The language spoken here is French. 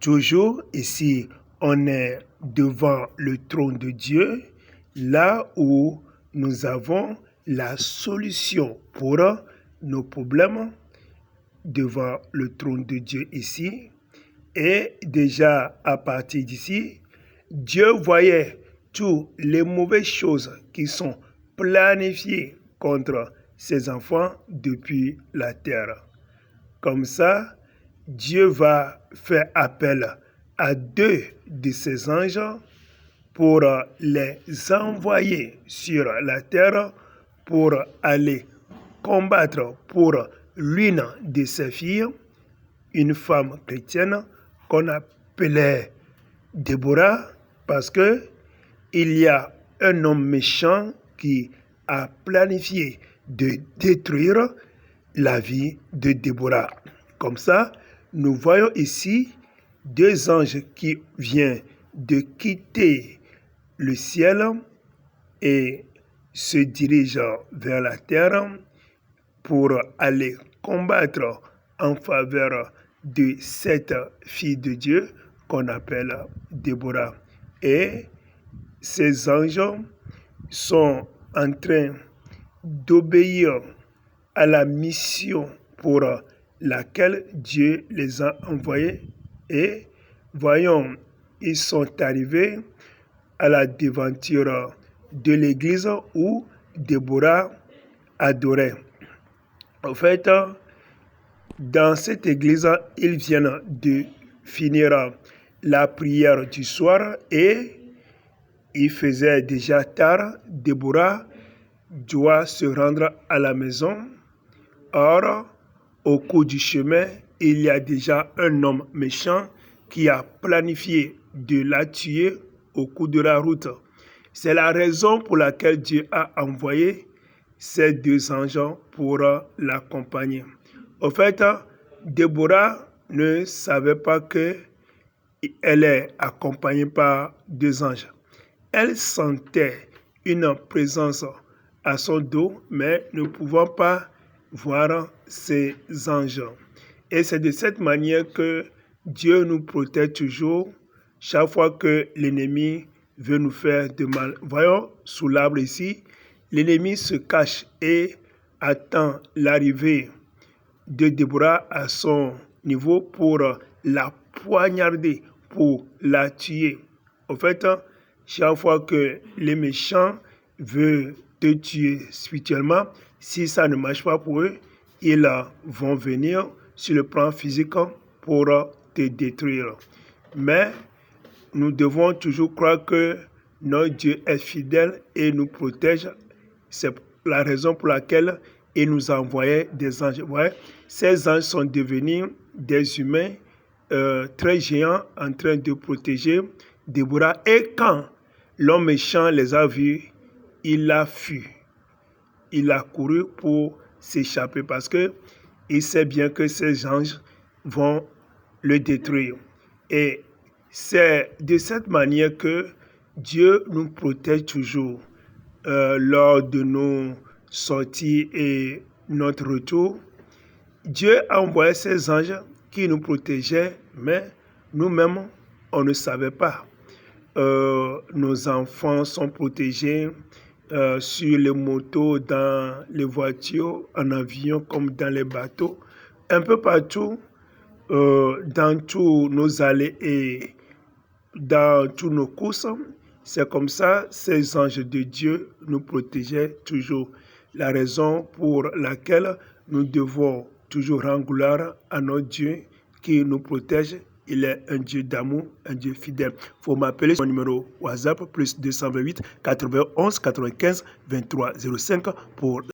Toujours ici, on est devant le trône de Dieu, là où nous avons la solution pour nos problèmes, devant le trône de Dieu ici. Et déjà à partir d'ici, Dieu voyait toutes les mauvaises choses qui sont planifiées contre ses enfants depuis la terre. Comme ça, Dieu va faire appel à 2 de ses anges pour les envoyer sur la terre pour aller combattre pour l'une de ses filles, une femme chrétienne qu'on appelait Déborah, parce que il y a un homme méchant qui a planifié de détruire la vie de Déborah. Comme ça, nous voyons ici 2 anges qui viennent de quitter le ciel et se dirigent vers la terre pour aller combattre en faveur de cette fille de Dieu qu'on appelle Déborah. Et ces anges sont en train d'obéir à la mission pour laquelle Dieu les a envoyés. Et voyons, ils sont arrivés à la devanture de l'église où Déborah adorait. En fait, dans cette église, ils viennent de finir la prière du soir et il faisait déjà tard. Déborah doit se rendre à la maison. Or, au cours du chemin, il y a déjà un homme méchant qui a planifié de la tuer au cours de la route. C'est la raison pour laquelle Dieu a envoyé ces 2 anges pour l'accompagner. Au fait, Déborah ne savait pas qu'elle est accompagnée par 2 anges. Elle sentait une présence à son dos, mais ne pouvant pas voir ces anges. Et c'est de cette manière que Dieu nous protège toujours chaque fois que l'ennemi veut nous faire de mal. Voyons sous l'arbre ici, l'ennemi se cache et attend l'arrivée de Déborah à son niveau pour la poignarder, pour la tuer. En fait, chaque fois que les méchants veulent te tuer spirituellement, si ça ne marche pas pour eux, ils vont venir sur le plan physique pour te détruire. Mais nous devons toujours croire que notre Dieu est fidèle et nous protège. C'est la raison pour laquelle il nous a envoyé des anges. Ouais, ces anges sont devenus des humains très géants en train de protéger Déborah. Et quand l'homme méchant les a vus, il a fui. Il a couru pour s'échapper parce que il sait bien que ces anges vont le détruire. Et c'est de cette manière que Dieu nous protège toujours lors de nos sorties et notre retour. Dieu a envoyé ces anges qui nous protégeaient, mais nous-mêmes, on ne savait pas. Nos enfants sont protégés sur les motos, dans les voitures, en avion, comme dans les bateaux, un peu partout, dans tous nos allées et dans tous nos courses. C'est comme ça, ces anges de Dieu nous protégeaient toujours. La raison pour laquelle nous devons toujours rendre gloire à notre Dieu qui nous protège. Il est un Dieu d'amour, un Dieu fidèle. Il faut m'appeler sur mon numéro WhatsApp, plus 228 91 95 23 05 pour